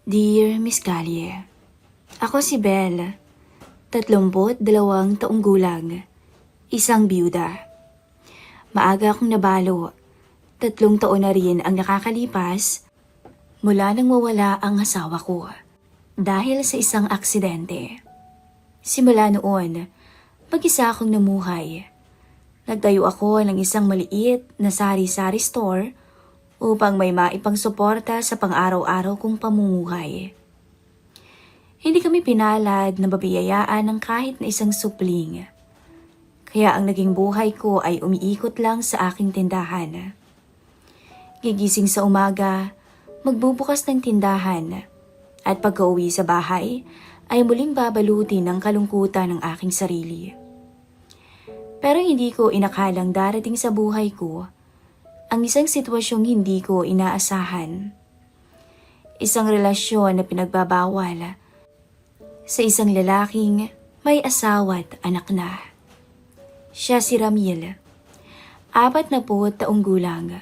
Dear Miss Callie, ako si Belle, 32 taong gulang, isang byuda. Maaga akong nabalo, 3 taon na rin ang nakakalipas mula nang mawala ang asawa ko dahil sa isang aksidente. Simula noon, mag-isa akong namuhay. Nagtayo ako ng isang maliit na sari-sari store upang may maipang suporta sa pang-araw-araw kong pamumuhay. Hindi kami pinalad na mabiyayaan ng kahit na isang supling. Kaya ang naging buhay ko ay umiikot lang sa aking tindahan. Gigising sa umaga, magbubukas ng tindahan, at pagka-uwi sa bahay ay muling babalutin ng kalungkutan ng aking sarili. Pero hindi ko inakalang darating sa buhay ko ang isang sitwasyong hindi ko inaasahan. Isang relasyon na pinagbabawal sa isang lalaking may asawa at anak na. Siya si Ramil, 40 taong gulang.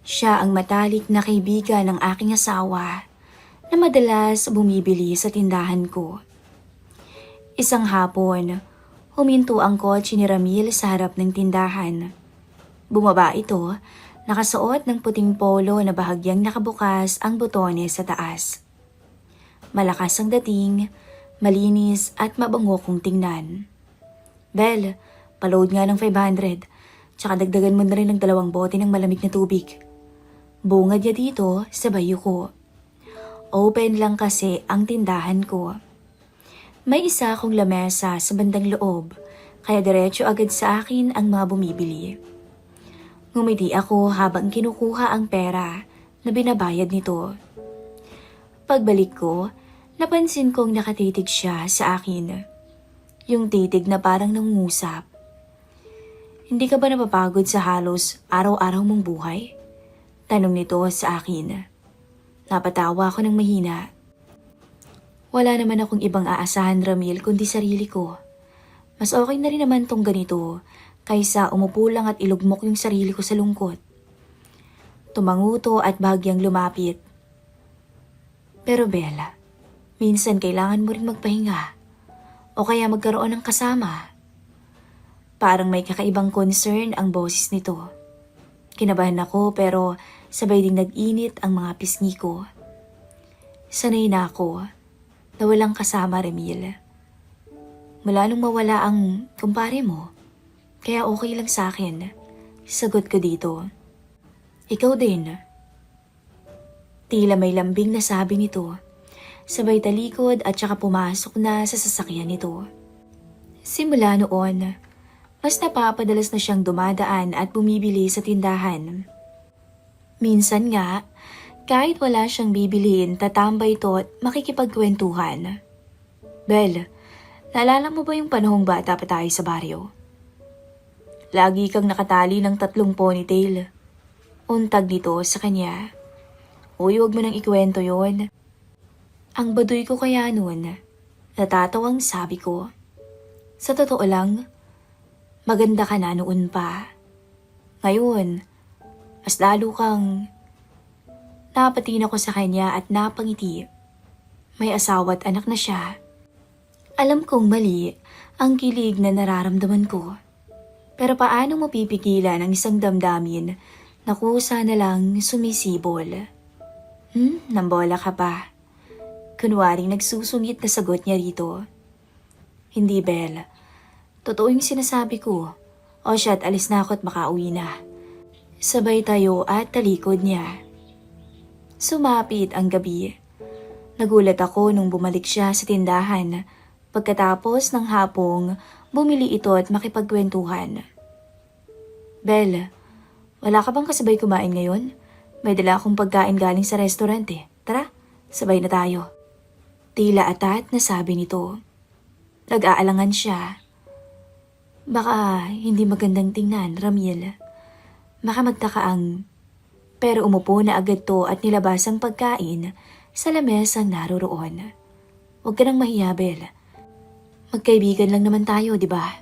Siya ang matalik na kaibigan ng aking asawa na madalas bumibili sa tindahan ko. Isang hapon, huminto ang kotse ni Ramil sa harap ng tindahan. Bumaba ito, nakasuot ng puting polo na bahagyang nakabukas ang botones sa taas. Malakas ang dating, malinis at mabango kong tingnan. Bel, paload nga ng 500, tsaka dagdagan mo na rin ng 2 bote ng malamig na tubig. Bungad niya dito sa bayo ko. Open lang kasi ang tindahan ko. May isa akong lamesa sa bandang loob, kaya diretso agad sa akin ang mga bumibili. Ngumiti ako habang kinukuha ang pera na binabayad nito. Pagbalik ko, napansin kong nakatitig siya sa akin. Yung titig na parang nangungusap. Hindi ka ba napapagod sa halos araw-araw mong buhay? Tanong nito sa akin. Napatawa ako ng mahina. Wala naman akong ibang aasahan, Ramil, kundi sarili ko. Mas okay na rin naman tong ganito kaysa umupo lang at ilugmok yung sarili ko sa lungkot. Tumanguto at bahagyang lumapit. Pero Bella, minsan kailangan mo rin magpahinga o kaya magkaroon ng kasama. Parang may kakaibang concern ang boses nito. Kinabahan ako pero sabay ding nag-init ang mga pisngi ko. Sanay na ako na walang kasama, Ramil. Mula nung mawala ang kumpare mo, kaya okay lang sa akin. Sagot ko dito. Ikaw din. Tila may lambing na sabi nito. Sabay talikod at saka pumasok na sa sasakyan nito. Simula noon, mas napapadalas na siyang dumadaan at bumibili sa tindahan. Minsan nga, kahit wala siyang bibiliin, tatambay ito at makikipagkwentuhan. Bel, naalala mo ba yung panahong bata pa tayo sa baryo? Lagi kang nakatali ng 3 ponytail. Untag nito sa kanya. Uy, wag mo nang ikwento yon. Ang baduy ko kaya noon, natatawang sabi ko. Sa totoo lang, maganda ka na noon pa. Ngayon, mas lalo kang... Napatingin ako sa kanya at napangiti. May asawa at anak na siya. Alam kong mali ang kilig na nararamdaman ko. Pero paano mo pipigilan ang isang damdamin na kusa na lang sumisibol? Nambola ka pa. Kunwaring nagsusungit na sagot niya rito. Hindi, Belle. Totoo yung sinasabi ko. O siya't alis na ako at makauwi na. Sabay tayo at talikod niya. Sumapit ang gabi. Nagulat ako nung bumalik siya sa tindahan. Pagkatapos ng hapong, bumili ito at makipagkwentuhan. Belle, wala ka bang kasabay kumain ngayon? May dala akong pagkain galing sa restaurant eh. Tara, sabay na tayo. Tila atat na sabi nito. Nag-aalangan siya. Baka hindi magandang tingnan, Ramil. Baka magtaka ang... Pero umupo na agad to at nilabas ang pagkain sa lamesang naroroon. Huwag ka nang mahiya, Belle. Magkaibigan lang naman tayo, di ba?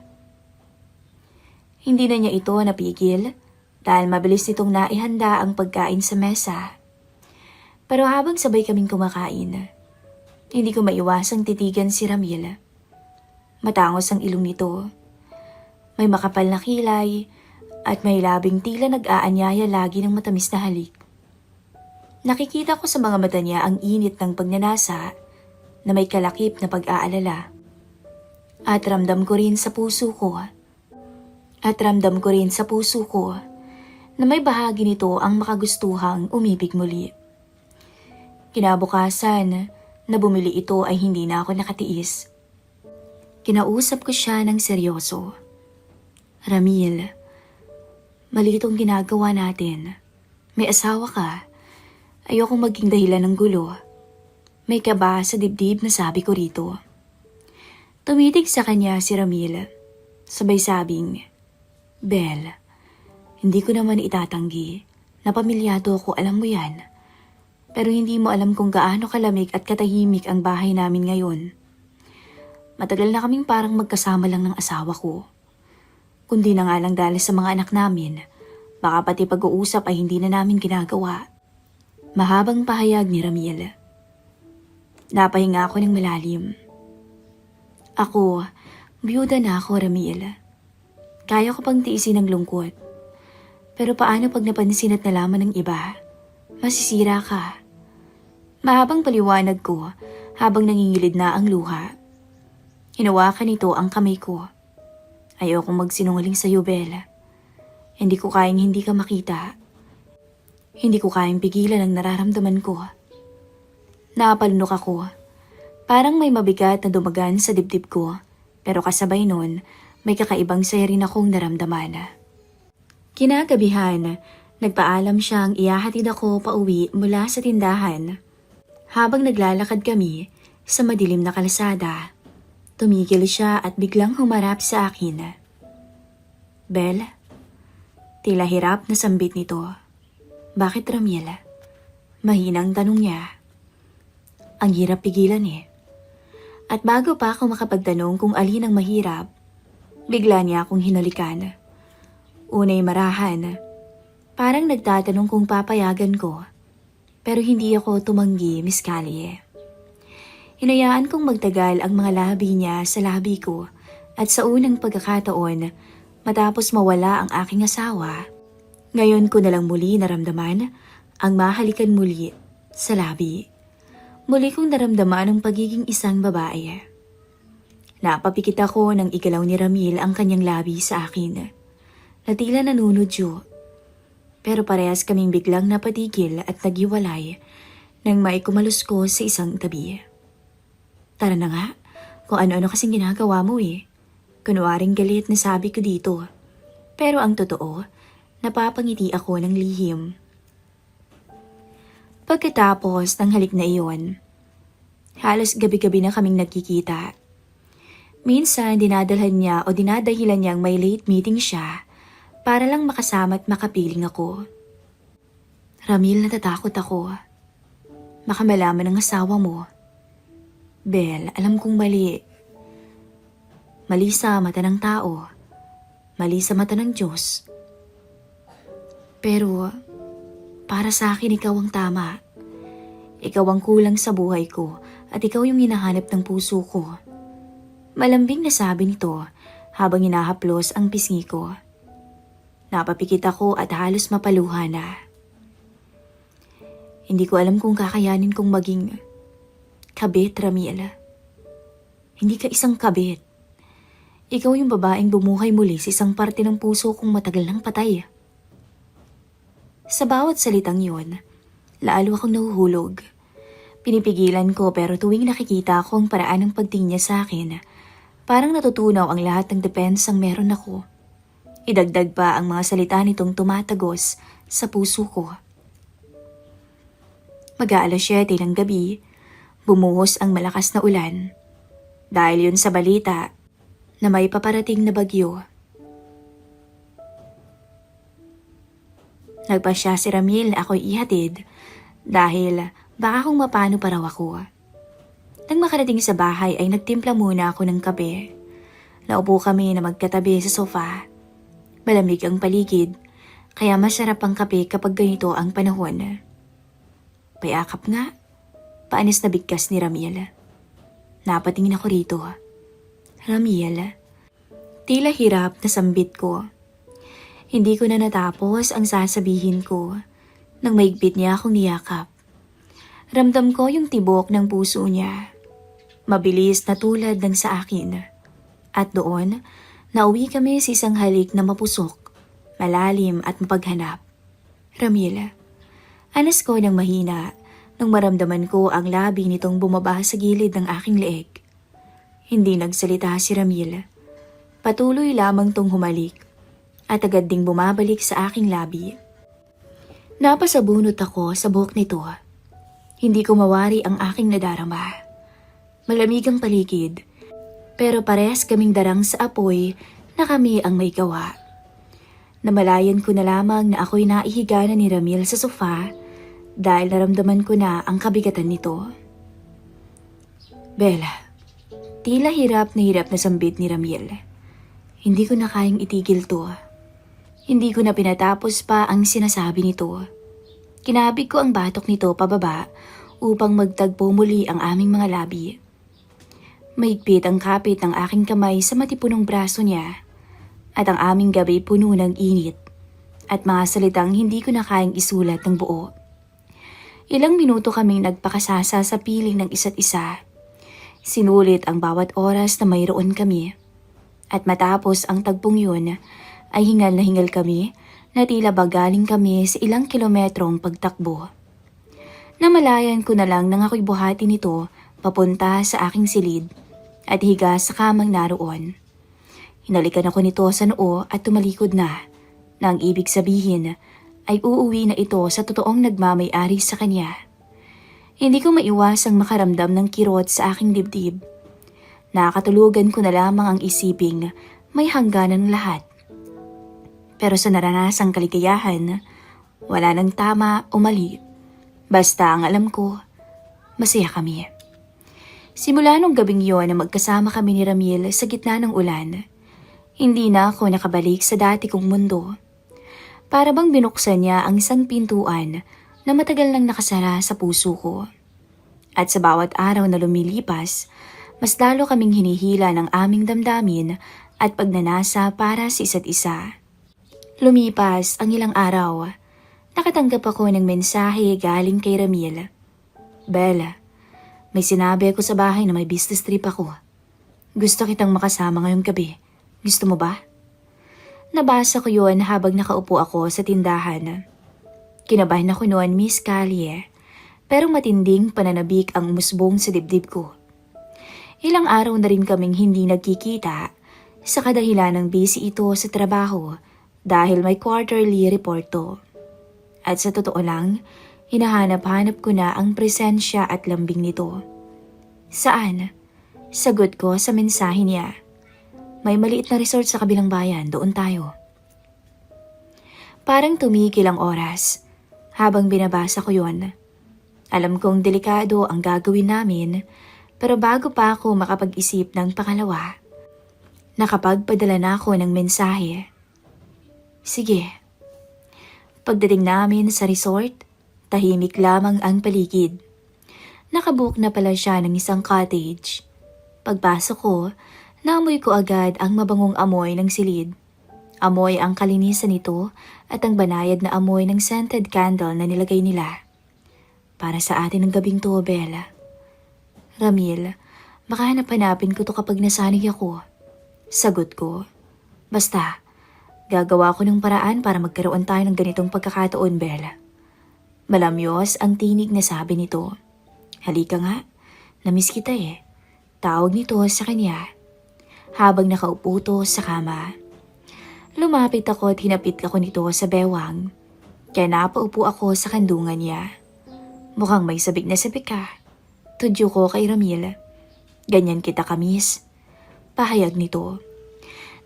Hindi na niya ito napigil. dahil mabilis nitong naihanda ang pagkain sa mesa. Pero habang sabay kaming kumakain, hindi ko maiwasang titigan si Ramil. Matangos ang ilong nito. May makapal na kilay at may labing tila nag-aanyaya lagi ng matamis na halik. Nakikita ko sa mga mata niya ang init ng pagnanasa na may kalakip na pag-aalala. At ramdam ko rin sa puso ko na may bahagi nito ang makagustuhang umibig muli. Kinabukasan na bumili ito ay hindi na ako nakatiis. Kinausap ko siya ng seryoso. Ramil, mali itong ginagawa natin. May asawa ka. Ayokong maging dahilan ng gulo. May kaba sa dibdib na sabi ko rito. Tumitig sa kanya si Ramil. Sabay sabing, Bel, hindi ko naman itatanggi na pamilyado ako, alam mo yan. Pero hindi mo alam kung gaano kalamig at katahimik ang bahay namin ngayon. Matagal na kaming parang magkasama lang ng asawa ko. Kundi na nga lang dahil sa mga anak namin, baka pati pag-uusap ay hindi na namin ginagawa. Mahabang pahayag ni Ramil. Napahinga ako ng malalim. Ako, biyuda na ako, Ramil. Kaya ko pang tiisin ang lungkot. Pero paano pag napansin at nalaman ng iba? Masisira ka. Mahabang paliwanag ko habang nangingilid na ang luha. Hinawakan nito ang kamay ko. Ayokong magsinungaling sa iyo, Bella. Hindi ko kayang hindi ka makita. Hindi ko kayang pigilan ang nararamdaman ko. Napalunok ako. Parang may mabigat na dumagan sa dibdib ko. Pero kasabay nun, may kakaibang saya rin akong naramdaman. Kinagabihan, nagpaalam siyang ihahatid ako pauwi mula sa tindahan. Habang naglalakad kami sa madilim na kalsada, tumigil siya at biglang humarap sa akin. Bel, tila hirap na sambit nito. Bakit, Ramil? Mahinang tanong niya. Ang hirap pigilan eh. At bago pa ako makapagtanong kung alin ang mahirap, bigla niya akong hinalikan. Unay marahan. Parang nagtatanong kung papayagan ko. Pero hindi ako tumanggi, Miss Callie. Hinayaan kong magtagal ang mga labi niya sa labi ko at sa unang pagkakataon, matapos mawala ang aking asawa, ngayon ko nalang muli naramdaman ang mahalikan muli sa labi. Muli kong naramdaman ang pagiging isang babae. Napapikit ako nang igalaw ni Ramil ang kanyang labi sa akin, na tila nanunodyo. Pero parehas kaming biglang napatigil at naghiwalay nang maikumalos ko sa isang tabi. Tara na nga, kung ano-ano kasing ginagawa mo eh. Kunwaring galit na sabi ko dito. Pero ang totoo, napapangiti ako ng lihim. Pagkatapos ng halik na iyon, halos gabi-gabi na kaming nagkikita. Minsan dinadahilan niyang may late meeting siya para lang makasama at makapiling ako. Ramil, natatakot ako. Baka malaman ng asawa mo. Bel, alam kong mali. Mali sa mata ng tao. Mali sa mata ng Diyos. Pero, para sa akin ikaw ang tama. Ikaw ang kulang sa buhay ko at ikaw yung hinahanap ng puso ko. Malambing na sabi nito habang hinahaplos ang pisngi ko. Napapikit ako at halos mapaluha na. Hindi ko alam kung kakayanin kong maging kabit, Ramil. Hindi ka isang kabit. Ikaw yung babaeng bumuhay muli sa isang parte ng puso kong matagal nang patay. Sa bawat salitang yun, lalo akong nahuhulog. Pinipigilan ko pero tuwing nakikita ko ang paraan ng pagtingin niya sa akin, parang natutunaw ang lahat ng depensang meron ako. Idagdag pa ang mga salita nitong tumatagos sa puso ko. Mag-aalas 7 ng gabi, bumuhos ang malakas na ulan. Dahil yun sa balita na may paparating na bagyo. Nagpasya si Ramil na ako'y ihatid dahil baka kung mapano pa raw ako. Nang makarating sa bahay ay nagtimpla muna ako ng kape. Naupo kami na magkatabi sa sofa. Malamig ang paligid Kaya masarap ang kape kapag ganito ang panahon. Payakap nga, paanis na bigkas ni Ramil. Napatingin ako rito. Ramil, tila hirap na sambit ko. Hindi ko na natapos ang sasabihin ko nang maigpit niya akong niyakap. Ramdam ko yung tibok ng puso niya. Mabilis na tulad ng sa akin. At doon, nauwi kami sa isang halik na mapusok, malalim at mapaghanap. Ramil, anas ko ng mahina nang maramdaman ko ang labi nitong bumaba sa gilid ng aking leeg. Hindi nagsalita si Ramil. Patuloy lamang tong humalik at agad ding bumabalik sa aking labi. Napasabunot ako sa buhok nito. Hindi ko mawari ang aking nadarama. Malamig ang paligid, pero parehas kaming darang sa apoy na kami ang may gawa. Namalayan ko na lamang na ako'y naihiga na ni Ramil sa sofa dahil naramdaman ko na ang kabigatan nito. Bella, tila hirap na sambit ni Ramil. Hindi ko na kayang itigil to. Hindi ko na pinatapos pa ang sinasabi nito. Kinabig ko ang batok nito pababa upang magtagpo muli ang aming mga labi. Mahigpit ang kapit ng aking kamay sa matipunong braso niya at ang aming gabi puno ng init at mga salitang hindi ko na kayang isulat ng buo. Ilang minuto kaming nagpakasasa sa piling ng isa't isa. Sinulit ang bawat oras na mayroon kami. At matapos ang tagpong yun, ay hingal na hingal kami na tila ba galing kami sa ilang kilometrong pagtakbo. Namalayan ko na lang nang ako'y buhati nito papunta sa aking silid at higa sa kamang naroon. Hinalikan ako nito sa noo at tumalikod na ang ibig sabihin ay uuwi na ito sa totoong nagmamay-ari sa kanya. Hindi ko maiwasang makaramdam ng kirot sa aking dibdib. Nakatulugan ko na lamang ang isiping may hangganan lahat. Pero sa naranasang kaligayahan, wala nang tama o mali. Basta ang alam ko, masaya kami. Simula nung gabing yon na magkasama kami ni Ramil sa gitna ng ulan, hindi na ako nakabalik sa dati kong mundo. Para bang binuksan niya ang isang pintuan na matagal nang nakasara sa puso ko. At sa bawat araw na lumilipas, mas lalo kaming hinihila ng aming damdamin at pagnanasa para sa isa't isa. Lumipas ang ilang araw, nakatanggap ako ng mensahe galing kay Ramil. Bella, may sinabi ako sa bahay na may business trip ako. Gusto kitang makasama ngayong gabi. Gusto mo ba? Nabasa ko yun habang nakaupo ako sa tindahan. Kinabahan ako noon, Miss Callie, pero matinding pananabik ang umusbong sa dibdib ko. Ilang araw na rin kaming hindi nagkikita sa kadahilan ng busy ito sa trabaho dahil may quarterly report to. At sa totoo lang, hinahanap-hanap ko na ang presensya at lambing nito. Saan? Sagot ko sa mensahe niya. May maliit na resort sa kabilang bayan, doon tayo. Parang tumigil ang oras habang binabasa ko yon. Alam kong delikado ang gagawin namin, pero bago pa ako makapag-isip ng pangalawa, nakapagpadala na ako ng mensahe. Sige. Pagdating namin sa resort, tahimik lamang ang paligid. Nakabook na pala siya ng isang cottage. Pagpasok ko, naamoy ko agad ang mabangong amoy ng silid. Amoy ang kalinisan nito at ang banayad na amoy ng scented candle na nilagay nila. Para sa atin ang gabing to, Bella. Ramil, makahanap-hanapin ko to kapag nasanig ako. Sagot ko. Basta, gagawa ko ng paraan para magkaroon tayo ng ganitong pagkakataon, Bella. Malamyos ang tinig na sabi nito. Halika nga, namiss kita eh. Tawag nito sa kanya. Habang nakaupo to sa kama. Lumapit ako at hinapit ako nito sa bewang. Kaya napaupo ako sa kandungan niya. Mukhang may sabik na sabik ka. Tudyo ko kay Ramil. Ganyan kita kamis. Pahayag nito.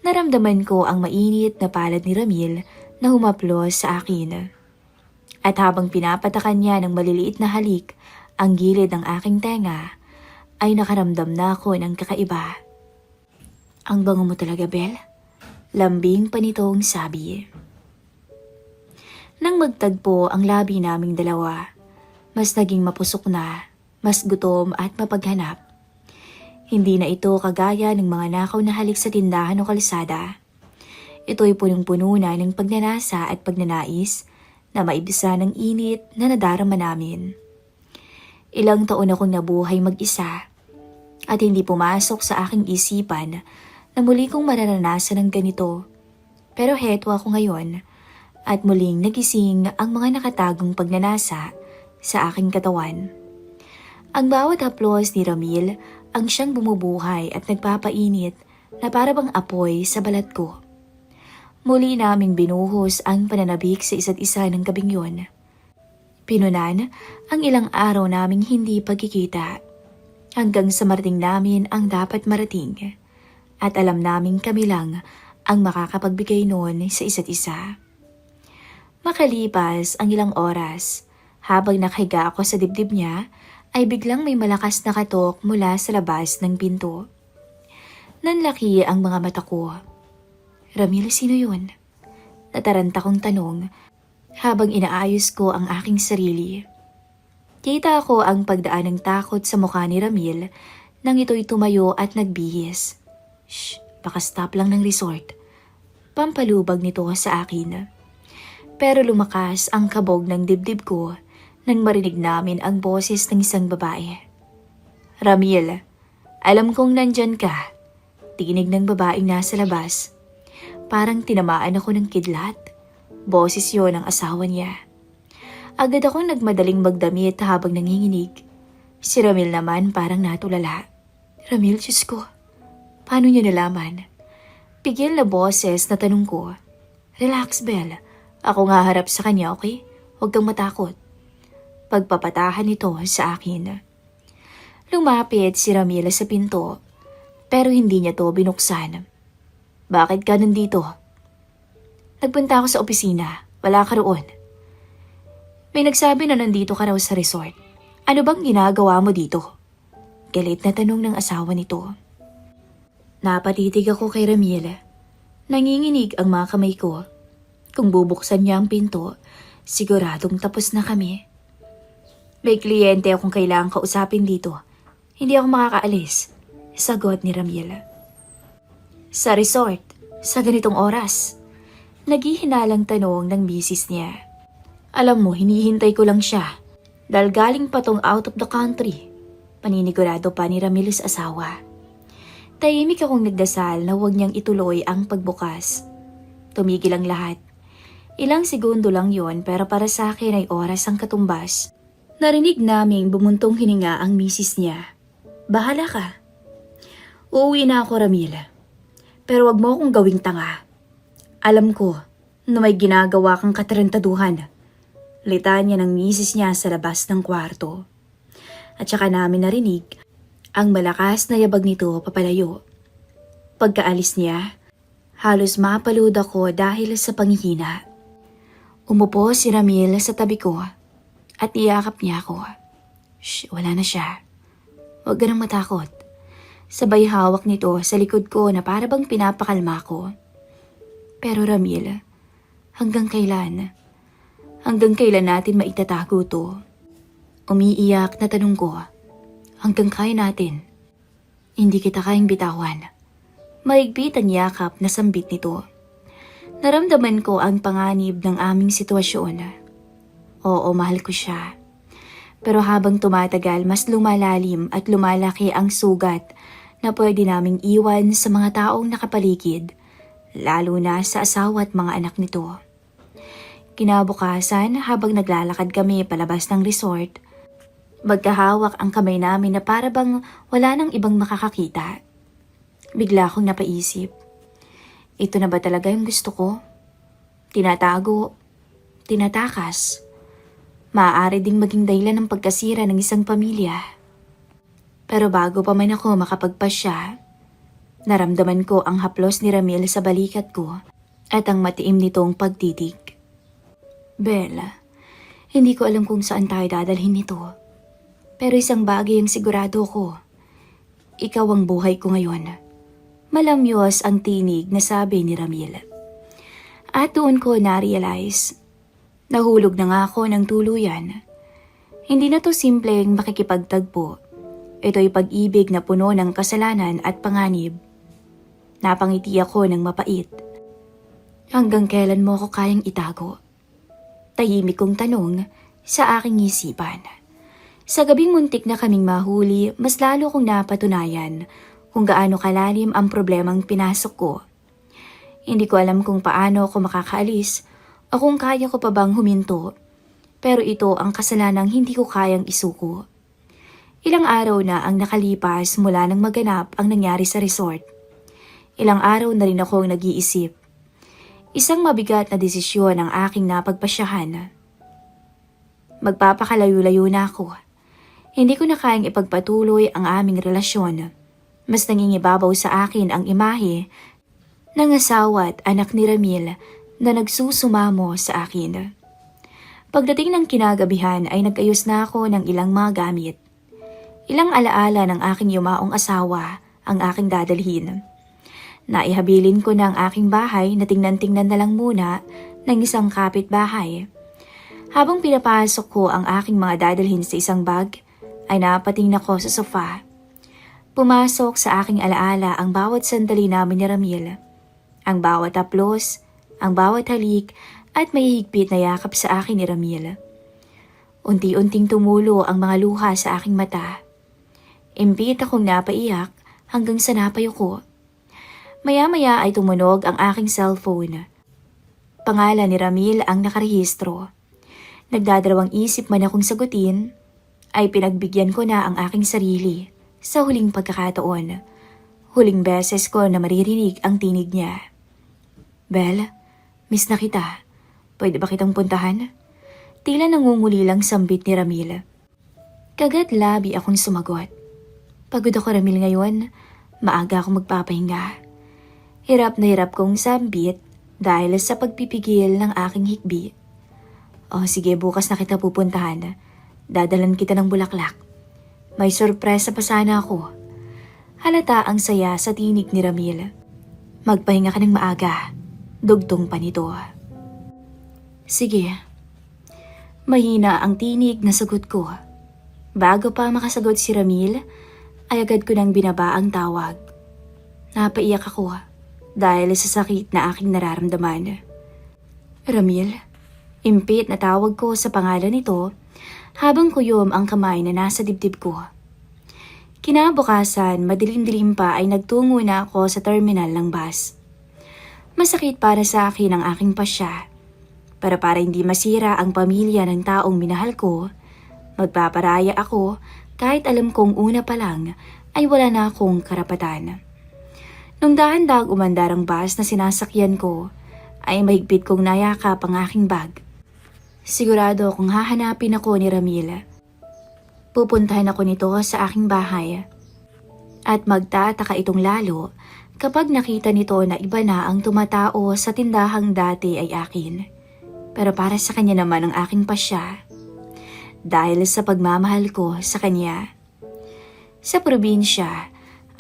Naramdaman ko ang mainit na palad ni Ramil na humaplos sa akin. At habang pinapatakan niya ng maliliit na halik ang gilid ng aking tenga, ay nakaramdam na ako ng kakaiba. Ang bango mo talaga, Belle. Lambing pa nitong sabi. Nang magtagpo ang labi naming dalawa, mas naging mapusok na, mas gutom at mapaghanap. Hindi na ito kagaya ng mga nakaw na halik sa tindahan o kalsada. Ito'y punong-puno na ng pagnanasa at pagnanais na maibisa ng init na nadarama namin. Ilang taon akong nabuhay mag-isa at hindi pumasok sa aking isipan na muli kong mararanasan ng ganito. Pero heto ako ngayon at muling nagising ang mga nakatagong pagnanasa sa aking katawan. Ang bawat haplos ni Ramil ang siyang bumubuhay at nagpapainit na para bang apoy sa balat ko. Muli naming binuhos ang pananabik sa isa't isa ng gabing yun. Pinunan ang ilang araw naming hindi pagkikita hanggang sa marating namin ang dapat marating at alam naming kami lang ang makakapagbigay noon sa isa't isa. Makalipas ang ilang oras, habang nakahiga ako sa dibdib niya, ay biglang may malakas na katok mula sa labas ng pinto. Nanlaki ang mga mata ko. Ramil, sino yun? Nataranta kong tanong habang inaayos ko ang aking sarili. Kita ko ang pagdaan ng takot sa mukha ni Ramil nang ito'y tumayo at nagbihis. Shh, baka stop lang ng resort. Pampalubag nito sa akin. Pero lumakas ang kabog ng dibdib ko nang marinig namin ang boses ng isang babae. Ramil, alam kong nandyan ka. Tinig ng babaeng nasa labas. Parang tinamaan ako ng kidlat. Boses yon ng asawa niya. Agad akong nagmadaling magdamit habang nanginginig. Si Ramil naman parang natulala. Ramil, Diyos ko, paano niya nalaman? Pigil na boses na tanong ko. Relax, Belle. Ako nga harap sa kanya, okay? Huwag kang matakot. Pagpapatahan nito sa akin. Lumapit si Ramil sa pinto, pero hindi niya to binuksan. Bakit ka nandito? Nagpunta ako sa opisina. Wala ka roon. May nagsabi na nandito ka raw sa resort. Ano bang ginagawa mo dito? Galit na tanong ng asawa nito. Napatitig ako kay Ramil. Nanginginig ang mga kamay ko. Kung bubuksan niya ang pinto, siguradong tapos na kami. May kliyente akong kailangang kausapin dito. Hindi ako makakaalis. Sagot ni Ramil. Sa resort, sa ganitong oras. Naghihinalang tanong ng misis niya. Alam mo, hinihintay ko lang siya. Dahil galing pa tong out of the country. Paninigurado pa ni Ramil sa asawa. Tahimik akong nagdasal na huwag niyang ituloy ang pagbukas. Tumigil ang lahat. Ilang segundo lang yon pero para sa akin ay oras ang katumbas. Narinig naming bumuntong hininga ang misis niya. Bahala ka. Uuwi na ako, Ramil. Pero wag mo akong gawing tanga. Alam ko na may ginagawa kang katarantaduhan. Litanya ng misis niya sa labas ng kwarto. At saka namin narinig ang malakas na yabag nito papalayo. Pagkaalis niya, halos mapalud ako dahil sa panghihina. Umupo si Ramil sa tabi ko at iyakap niya ako. Shh, wala na siya. Huwag ka nang matakot. Sabay hawak nito sa likod ko na para bang pinapakalma ko. Pero Ramil, hanggang kailan? Hanggang kailan natin maitatago to? Umiiyak na tanong ko. Hanggang kaya natin. Hindi kita kayang bitawan. Maigpit ang yakap na sambit nito. Naramdaman ko ang panganib ng aming sitwasyon. Oo, mahal ko siya. Pero habang tumatagal, mas lumalalim at lumalaki ang sugat na pwede naming iwan sa mga taong nakapaligid, lalo na sa asawa at mga anak nito. Kinabukasan, habang naglalakad kami palabas ng resort, magkahawak ang kamay namin na para bang wala nang ibang makakakita. Bigla akong napaisip. Ito na ba talaga yung gusto ko? Tinatago, tinatakas. Maaari ding maging dahilan ng pagkasira ng isang pamilya. Pero bago pa man ako makapagpasya, naramdaman ko ang haplos ni Ramil sa balikat ko at ang matiim nitong pagtitig. Bella, hindi ko alam kung saan tayo dadalhin nito. Pero isang bagay ang sigurado ko. Ikaw ang buhay ko ngayon. Malamyos ang tinig na sabi ni Ramil. At doon ko na-realize Nahulog na nga ako ng tuluyan. Hindi na to simpleng makikipagtagpo. Ito'y pag-ibig na puno ng kasalanan at panganib. Napangiti ako ng mapait. Hanggang kailan mo ako kayang itago? Tahimik kong tanong sa aking isipan. Sa gabing muntik na kaming mahuli, mas lalo kong napatunayan kung gaano kalalim ang problemang pinasok ko. Hindi ko alam kung paano ako makakaalis o kung kaya ko pa bang huminto. Pero ito ang kasalanang hindi ko kayang isuko. Ilang araw na ang nakalipas mula nang maganap ang nangyari sa resort. Ilang araw na rin akong nag-iisip. Isang mabigat na desisyon ang aking napagpasyahan. Magpapakalayo-layo na ako. Hindi ko na kayang ipagpatuloy ang aming relasyon. Mas nangingibabaw sa akin ang imahe ng asawa at anak ni Ramil na nagsusumamo sa akin. Pagdating ng kinagabihan ay nag-ayos na ako ng ilang mga gamit. Ilang alaala ng aking yumaong asawa ang aking dadalhin. Naihabilin ko na ang aking bahay na tingnan-tingnan na lang muna ng isang kapitbahay. Habang pinapasok ko ang aking mga dadalhin sa isang bag, ay napatingin ako sa sofa. Pumasok sa aking alaala ang bawat sandali namin ni Ramil. Ang bawat haplos, ang bawat halik, at may higpit na yakap sa akin ni Ramil. Unti-unting tumulo ang mga luha sa aking mata. Impit akong napaiyak hanggang sa napayuko. Maya-maya ay tumunog ang aking cellphone. Pangalan ni Ramil ang nakarehistro. Nagdadalawang isip man akong sagutin, ay pinagbigyan ko na ang aking sarili sa huling pagkakataon. Huling beses ko na maririnig ang tinig niya. Bel, miss na kita. Pwede ba kitang puntahan? Tila nangunguli lang sambit ni Ramil. Kagat labi akong sumagot. Pagod ako, Ramil, ngayon. Maaga akong magpapahinga. Hirap na hirap kong sambit dahil sa pagpipigil ng aking hikbi. O sige, bukas na kita pupuntahan. Dadalan kita ng bulaklak. May sorpresa pa sana ako. Halata ang saya sa tinig ni Ramil. Magpahinga ka ng maaga. Dugtong pa nito. Sige. Mahina ang tinig na sagot ko. Bago pa makasagot si Ramil, ay agad ko nang binaba ang tawag. Napaiyak ako dahil sa sakit na aking nararamdaman. Ramil, impit na tawag ko sa pangalan nito habang kuyom ang kamay na nasa dibdib ko. Kinabukasan, madilim-dilim pa ay nagtungo na ako sa terminal ng bus. Masakit para sa akin ang aking pasya. Pero para hindi masira ang pamilya ng taong minahal ko, magpaparaya ako kahit alam kong una pa lang ay wala na akong karapatan. Nung dahan-dahang umandar ang bus na sinasakyan ko, ay mahigpit kong nayakap ang aking bag. Sigurado kung hahanapin ako ni Ramil. Pupuntahan ako nito sa aking bahay. At magtataka itong lalo kapag nakita nito na iba na ang tumatao sa tindahang dati ay akin. Pero para sa kanya naman ang aking pasya. Dahil sa pagmamahal ko sa kanya. Sa probinsya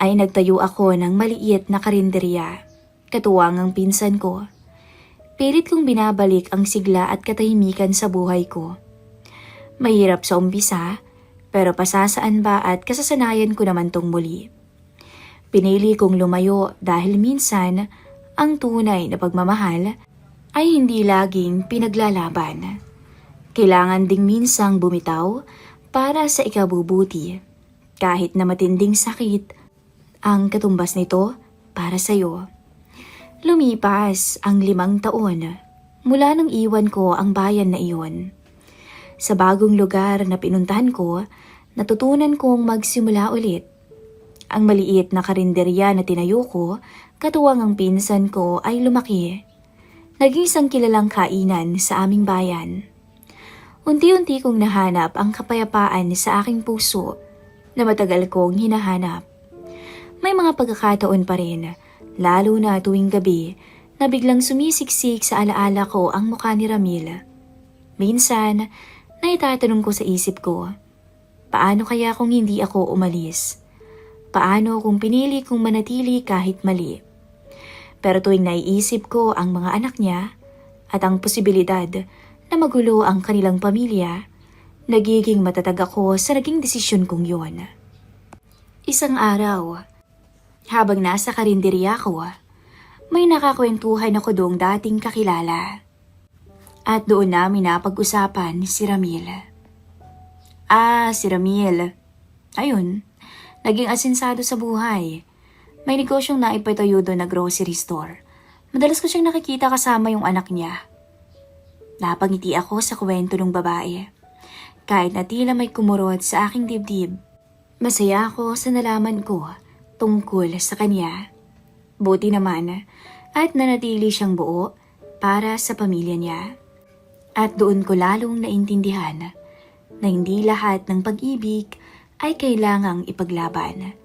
ay nagtayo ako ng maliit na karinderya. Katuwang ang pinsan ko. Pilit kong binabalik ang sigla at katahimikan sa buhay ko. Mahirap sa umpisa, pero pasasaan ba at kasasanayan ko naman tong muli. Pinili kong lumayo dahil minsan ang tunay na pagmamahal ay hindi laging pinaglalaban. Kailangan ding minsang bumitaw para sa ikabubuti. Kahit na matinding sakit, ang katumbas nito para sa'yo. Lumipas ang 5 taon mula nang iwan ko ang bayan na iyon. Sa bagong lugar na pinuntahan ko, natutunan kong magsimula ulit. Ang maliit na karinderya na tinayo ko, katuwang ang pinsan ko ay lumaki. Naging isang kilalang kainan sa aming bayan. Unti-unti kong nahanap ang kapayapaan sa aking puso na matagal kong hinahanap. May mga pagkakataon pa rin, lalo na tuwing gabi, na biglang sumisiksik sa alaala ko ang mukha ni Ramil. Minsan, naitatanong ko sa isip ko, paano kaya kung hindi ako umalis? Paano kung pinili kong manatili kahit mali? Pero tuwing naiisip ko ang mga anak niya at ang posibilidad na magulo ang kanilang pamilya, nagiging matatag ako sa naging desisyon kong yun. Isang araw, habang nasa karinderya ko, may nakakwentuhan ako doong dating kakilala. At doon namin napag-usapan si Ramil. Si Ramil. Ayun, naging asinsado sa buhay. May negosyong naipatayo doon na grocery store. Madalas ko siyang nakikita kasama yung anak niya. Napangiti ako sa kwento ng babae. Kahit na tila may kumurot sa aking dibdib, masaya ako sa nalaman ko tungkol sa kanya. Buti naman at nanatili siyang buo para sa pamilya niya. At doon ko lalong naintindihan na hindi lahat ng pag-ibig ay kailangang ipaglaban,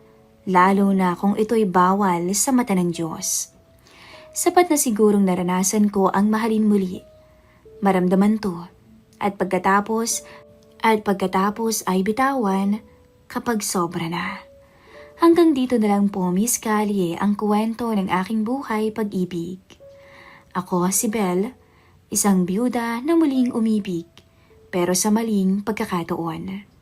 lalo na kung ito'y bawal sa mata ng Diyos. Sapat na sigurong naranasan ko ang mahalin muli, maramdaman to, at pagkatapos ay bitawan kapag sobra na. Hanggang dito na lang po, Miss Callie, ang kwento ng aking buhay pag-ibig. Ako si Belle, isang byuda na muling umibig, pero sa maling pagkakataon.